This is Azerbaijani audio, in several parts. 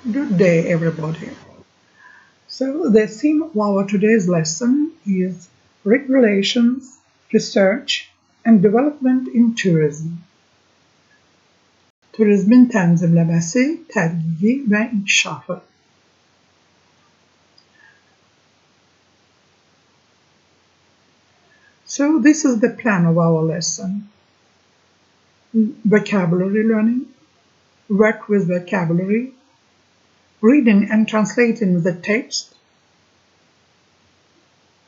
Good day, everybody. So, the theme of our today's lesson is regulations, research, and development in tourism. Turizmin tənzimləməsi, tədqiqi və inkişafı. So, this is the plan of our lesson. Vocabulary learning, work with vocabulary, reading and translating the text,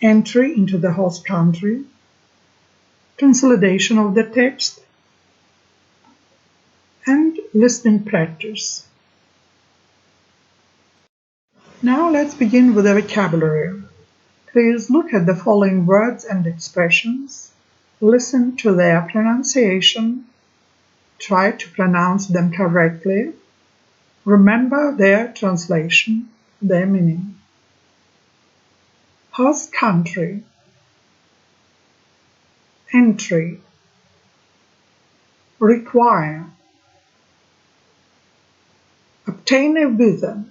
entry into the host country, consolidation of the text, and listening practice. Now let's begin with the vocabulary. Please look at the following words and expressions, listen to their pronunciation, try to pronounce them correctly, remember their translation, their meaning. Host country, entry, require, obtain a visa,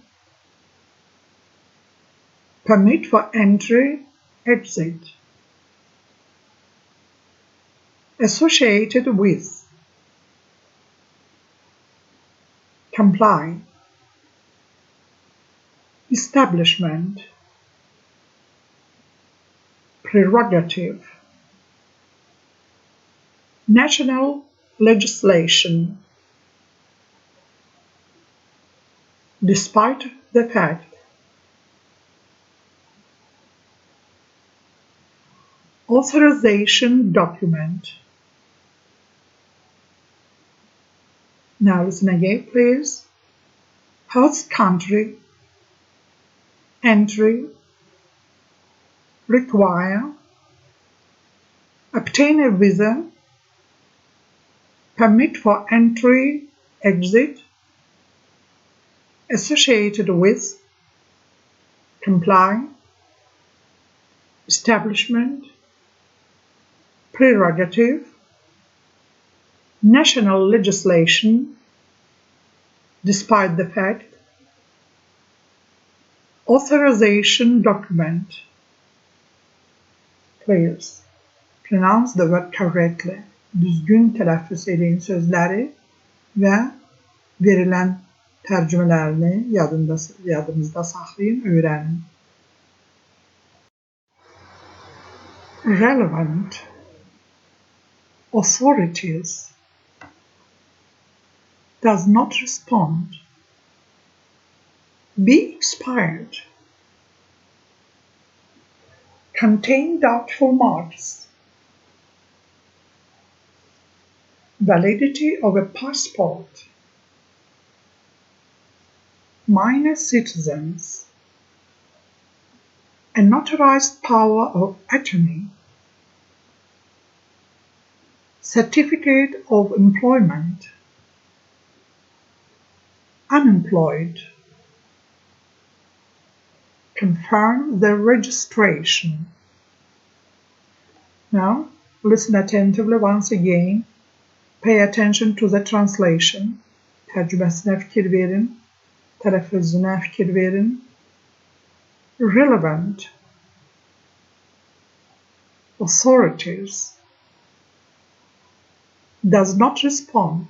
permit for entry, exit, associated with, comply, establishment, prerogative, national legislation, despite the fact, authorization document. Now listen again, please. Host country, entry, require, obtain a visa, permit for entry, exit, associated with, comply, establishment, prerogative, national legislation, despite the fact, authorization document. Please pronounce the word correctly. Düzgün telaffuz edin sözləri və verilən tərcümələrini yadınızda saxlayın, öyrənin. Relevant, authorities, does not respond, be expired, contain doubtful marks, validity of a passport, minor citizens, a notarized power of attorney, certificate of employment, unemployed, confirm the registration. Now, listen attentively once again. Pay attention to the translation. Tərcüməsinə fikir verin, tələffüzünə fikir verin. Relevant, authorities, does not respond,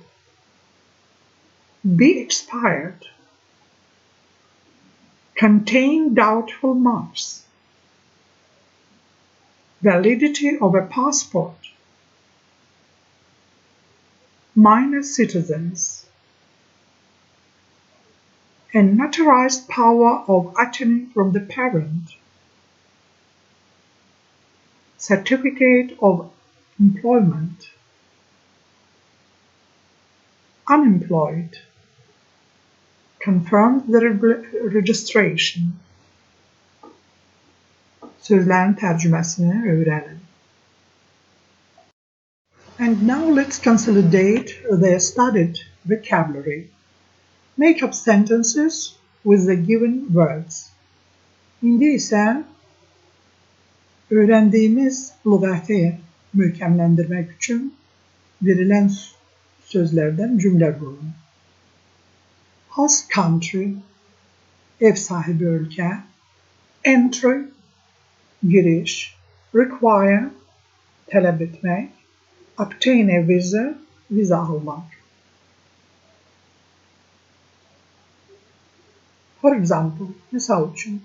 be expired, contain doubtful marks, validity of a passport, minor citizens, a notarized power of attorney from the parent, certificate of employment, unemployed, confirm the registration. Sözlərin tərcüməsini öyrənin. And now let's consolidate the studied vocabulary. Make up sentences with the given words. İndi isə öyrəndiyimiz lüğəti möhkəmləndirmək üçün verilən sözlərdən cümlə qurun. Host country, ev sahibi ülke, entry, giriş, require, talep etmek, obtain a visa, vize almak. For example, misal için,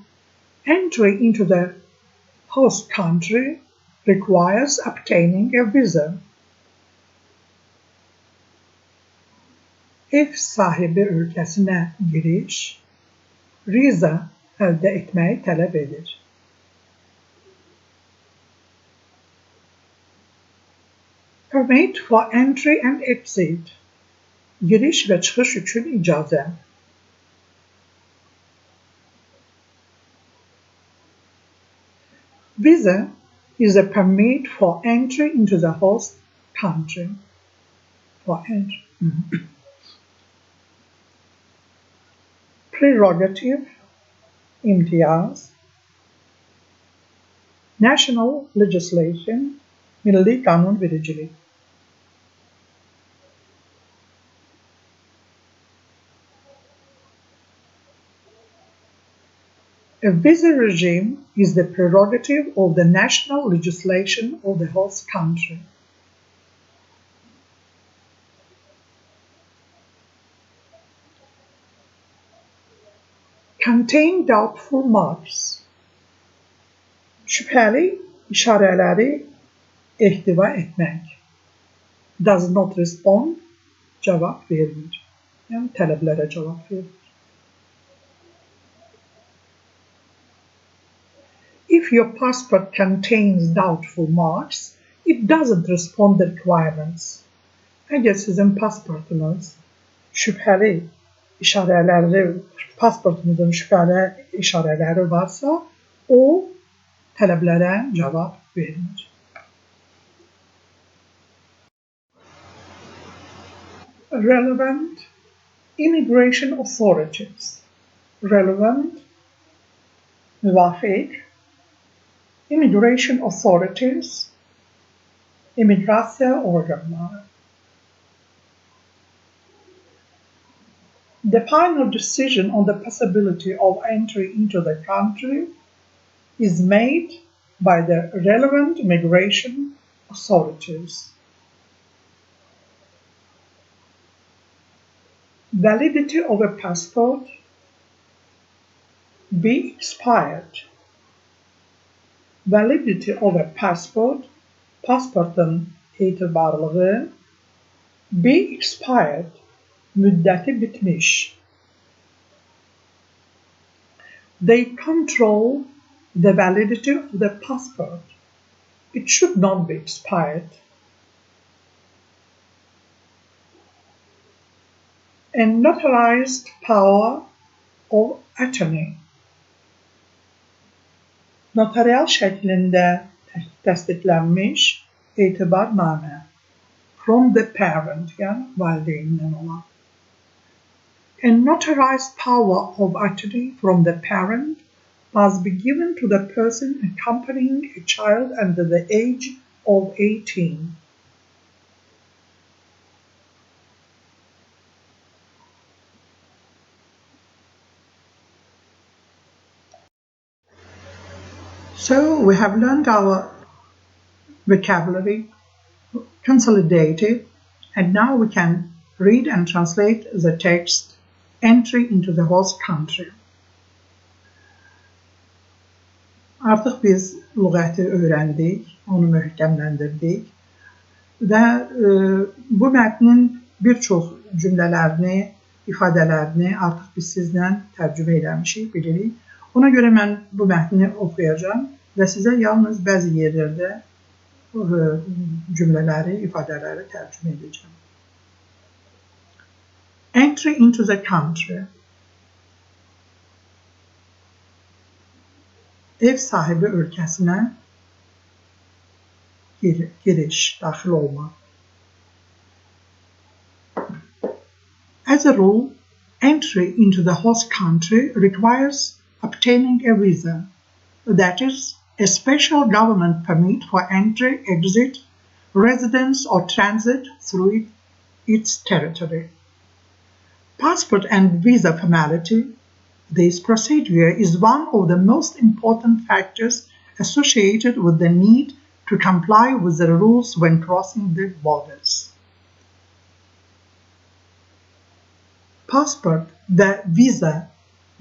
entry into the host country requires obtaining a visa. Ev sahibi ülkesine giriş, viza elde etmeyi talep eder. Permit for entry and exit, giriş ve çıkış için icazə. Visa is a permit for entry into the host country. For entry. Prerogative, imtiyaz. National legislation, milli kanun vericilik. A visa regime is the prerogative of the national legislation of the host country. Contain doubtful marks. Şüpheli işareleri ihtiva etmek. Does not respond, cevap vermir. Yani tələblərə cevap verir. If your passport contains doubtful marks, it doesn't respond the requirements. Eğer sizin pasportunuz şüpheli işareleri, pasportunuzun şüpheli işareleri varsa, o tələblərə cevap vermir. Relevant immigration authorities. Relevant, müvafiq, immigration authorities, imigrasiya organları. The final decision on the possibility of entry into the country is made by the relevant immigration authorities. Validity of a passport be expired. Validity of a passport, pasportun itibarlığı, be expired, müddəti bitmiş. They control the validity of the passport. It should not be expired. A notarized power of attorney. Notarial şəklində təsdiqlənmiş etibarnamə. From the parent, yəni valideynindən olan. A notarized power of attorney from the parent must be given to the person accompanying a child under the age of 18. So we have learned our vocabulary, consolidated, and now we can read and translate the text entry into the host country. Artıq biz lüğəti öyrəndik, onu möhkəmləndirdik və bu mətnin bir çox cümlələrini, ifadələrini artıq biz sizlə tərcümə eləmişik, bilirik. Ona görə mən bu mətni oxuyacağım və sizə yalnız bəzi yerlərdə cümlələri, ifadələri tərcümə edəcəm. Entry into the country. Ev sahibi ülkəsinə giriş, daxil olma. As a rule, entry into the host country requires obtaining a visa, that is, a special government permit for entry, exit, residence or transit through its territory. Passport and visa formality This procedure is one of the most important factors associated with the need to comply with the rules when crossing the borders. Pasport və viza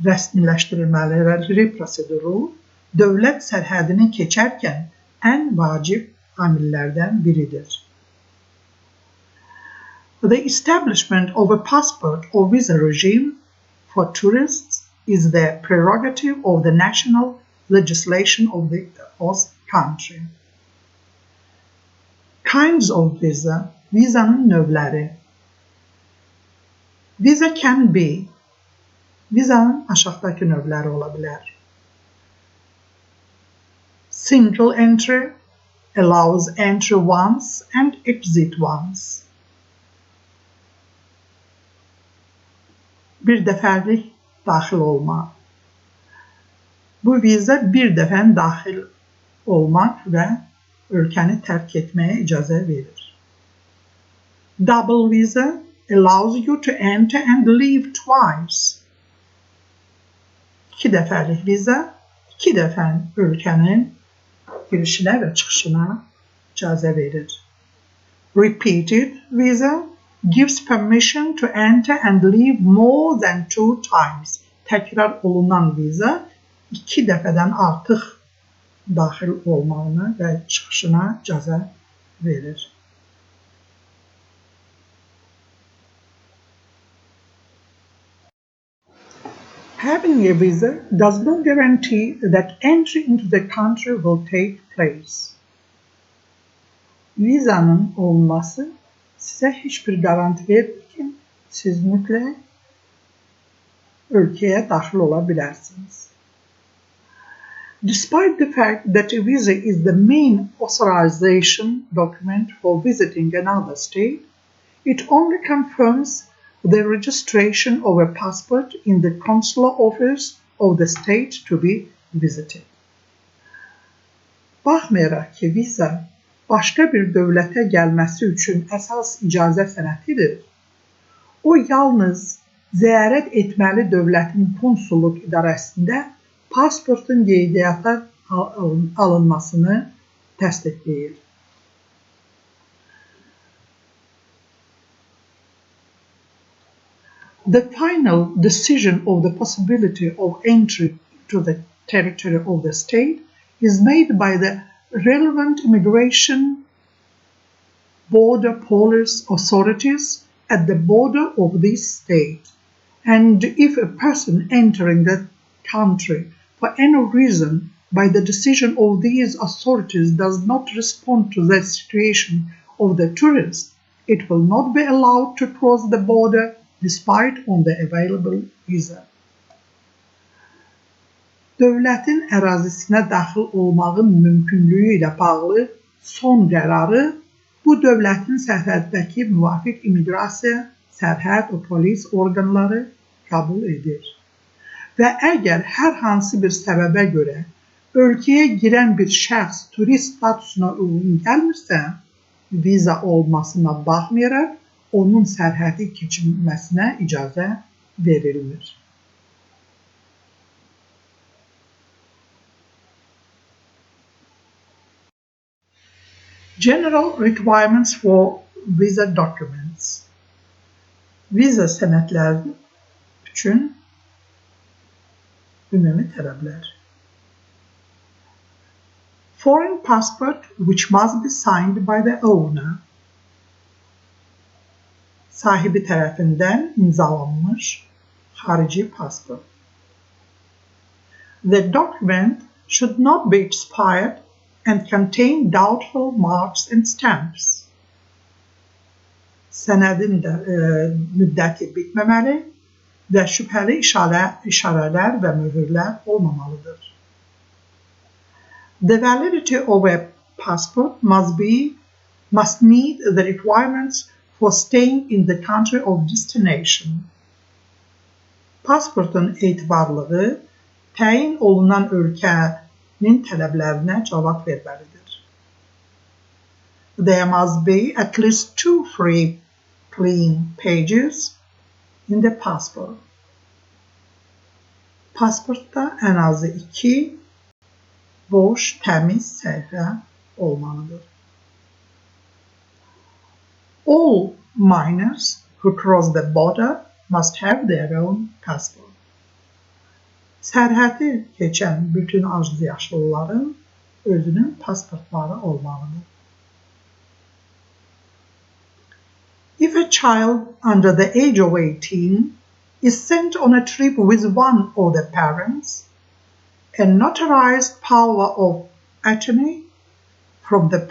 rəsmiləşdirilmələri proseduru dövlət sərhədini keçərkən ən vacib amillərdən biridir. The establishment of a passport or visa regime for tourists is the prerogative of the national legislation of the host country. Kinds of visa, vizanın növləri. Visa can be, vizanın aşağıdakı növləri ola bilər. Single entry allows entry once and exit once. Bir dəfəlik daxil olma. Bu viza bir dəfən daxil olmaq və ölkəni tərk etməyə icazə verir. Double visa allows you to enter and leave twice. 2 dəfəlik viza 2 dəfən ölkənin girişinə və çıxışına icazə verir. Repeated visa gives permission to enter and leave more than 2 times. Təkrar olunan viza 2 dəfədən artıq daxil olmağına və çıxışına icazə verir. Having a visa does not guarantee that entry into the country will take place. Vizanın olması sizə heç bir garanti vermir ki, siz mütləq ölkəyə daxil ola bilərsiniz. Despite the fact that a visa is the main authorization document for visiting another state, it only confirms the registration of a passport in the consular office of the state to be visited. Baxmayaraq ki, viza başqa bir dövlətə gəlməsi üçün əsas icazə sənədidir, o yalnız ziyarət etməli dövlətin konsulluq idarəsində pasportun qeydiyyata alınmasını təsdiqləyir. The final decision of the possibility of entry to the territory of the state is made by the relevant immigration border police authorities at the border of this state. And if a person entering the country for any reason by the decision of these authorities does not respond to the situation of the tourist, it will not be allowed to cross the border despite on the available visa. Dövlətin ərazisinə daxil olmağın mümkünlüyü ilə bağlı son qərarı bu dövlətin sərhəddəki müvafiq immiqrasiya, sərhəd və polis orqanları qəbul edir. Və əgər hər hansı bir səbəbə görə ölkəyə girən bir şəxs turist statusuna uyğun gəlmirsə, viza olmasına baxmayaraq onun sərhədi keçilməsinə icazə verilmir. General requirements for visa documents. Viza sənədləri üçün ümumi tələblər. Foreign passport which must be signed by the owner. Sahibi tərəfindən imzalanmış xarici pasport. The document should not be expired and contain doubtful marks and stamps. Sənədin müddəti bitməməli və şübhəli işarələr və möhürlər olmamalıdır. The validity of a passport must meet the requirements for staying in the country of destination. Pasportun etibarlığı təyin olunan ölkənin tələblərinə cavab verməlidir. There must be at least 2 free, clean pages in the passport. Pasportda ən azı 2 boş, təmiz səhifə olmalıdır. All minors who cross the border must have their own passport. Sərhədi keçən bütün azyaşlıların özünün pasportları olmalıdır. If a child under the age of 18 is sent on a trip with one of the parents, a notarized power of attorney from the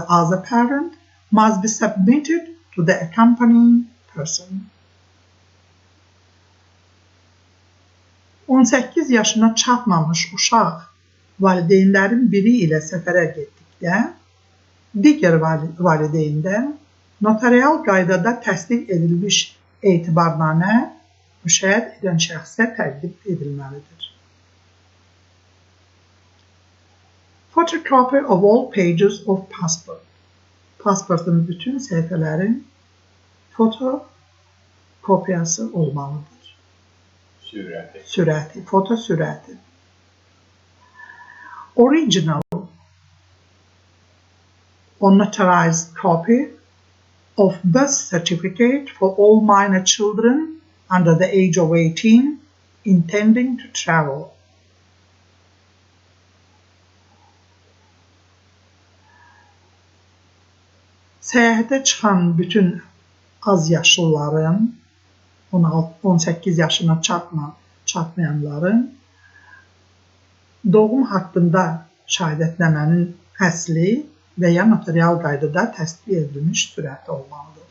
other parent must be submitted to the accompanying person. 18 yaşına çatmamış uşaq valideynlərin biri ilə səfərə getdikdə, digər valideyndən notarial qaydada təsdiq edilmiş etibarnamə müşahidə edən şəxsə təqdim edilməlidir. Photocopy of all pages of passport. Pasportun bütün səhifələrin fotokopyası olmalıdır. Sürəti, foto sürəti. Original or notarized copy of birth certificate for all minor children under the age of 18 intending to travel. Səyahətə çıxan bütün azyaşlıların, 18 yaşına çatmayanların doğum haqqında şahidətnamənin əsli və ya notarial qaydada təsdiq edilmiş sürəti olmalıdır.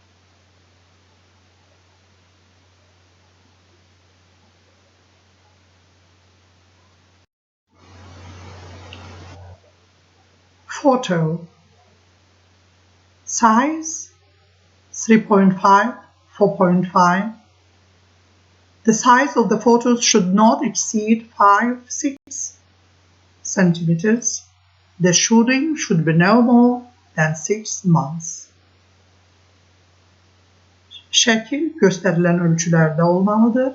Photo size 3.5, 4.5. The size of the photos should not exceed 5-6 centimeters. The shooting should be no more than 6 months. Şəkil göstərilən ölçülərdə olmalıdır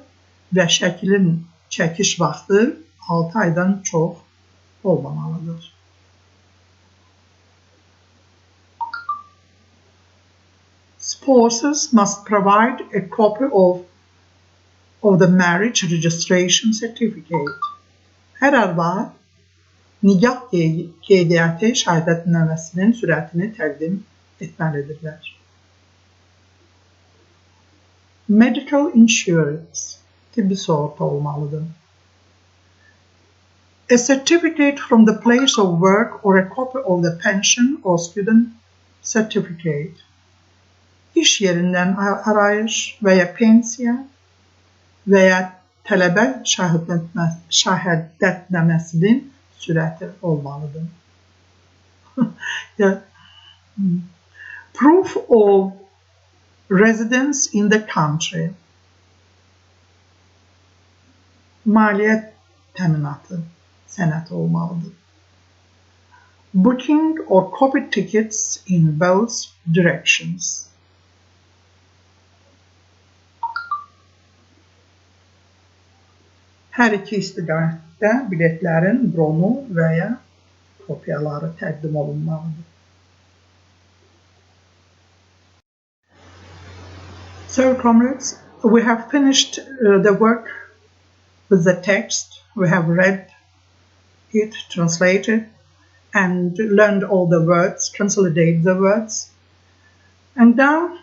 və şəklin çəkiş vaxtı 6 aydan çox olmamalıdır. Spouses must provide a copy of the marriage registration certificate. Hər arvad nikah qeydiyyatı şahidətnaməsinin sürətini təqdim etməlidirlər. Medical insurance, tibbi sığorta olmalıdır. A certificate from the place of work or a copy of the pension or student certificate. İş yerindən arayış və ya pensiya və ya tələbə şahidətnaməsinin sürəti olmalıdır. Proof of residence in the country. Maliyyət təminatı sənədi olmalıdır. Booking or copy tickets in both directions. Hər iki istiqamətdə biletlərin bronu və ya kopyaları təqdim olunmalıdır. So, comrades, we have finished the work with the text. We have read it, translated, and learned all the words, consolidate the words. And now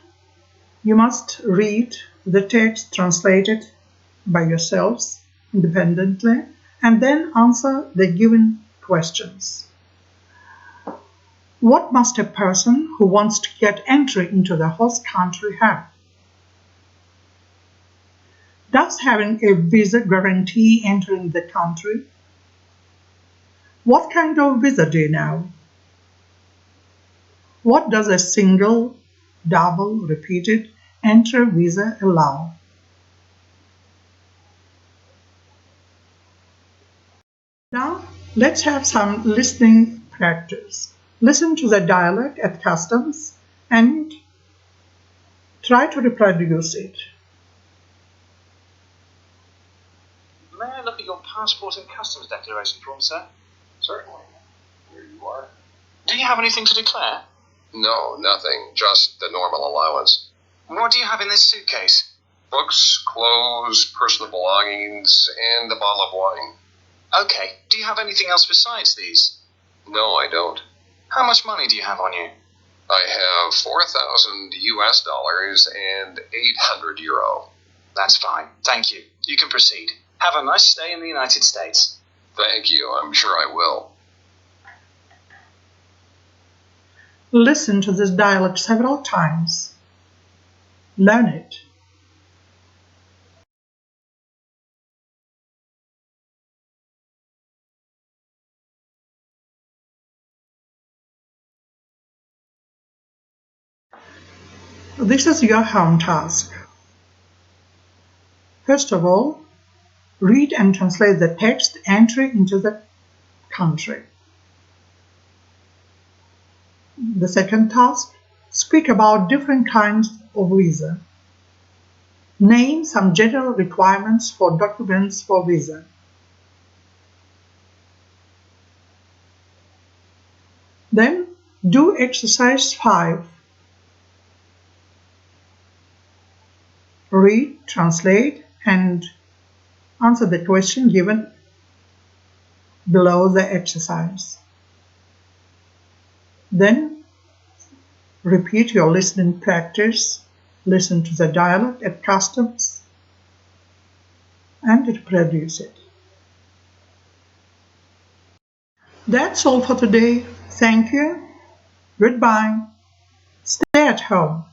you must read the text, translate it by yourselves independently, and then answer the given questions. What must a person who wants to get entry into the host country have? Does having a visa guarantee entering the country? What kind of visa do you know? What does a single, double, repeated entry visa allow? Now, let's have some listening practice. Listen to the dialect at customs and try to reproduce it. passport and customs declaration form, sir? Certainly. Here you are. Do you have anything to declare? No, nothing. Just the normal allowance. What do you have in this suitcase? Books, clothes, personal belongings, and a bottle of wine. Okay. Do you have anything else besides these? No, I don't. How much money do you have on you? I have 4,000 US dollars and 800 euro. That's fine. Thank you. You can proceed. Have a nice stay in the United States. Thank you. I'm sure I will. Listen to this dialogue several times. Learn it. This is your home task. First of all, read and translate the text entry into the country. The second task, speak about different kinds of visa. Name some general requirements for documents for visa. Then do exercise 5. Read, translate, and answer the question given below the exercise. Then repeat your listening practice, listen to the dialogue at customs, and reproduce it. That's all for today. Thank you. Goodbye. Stay at home.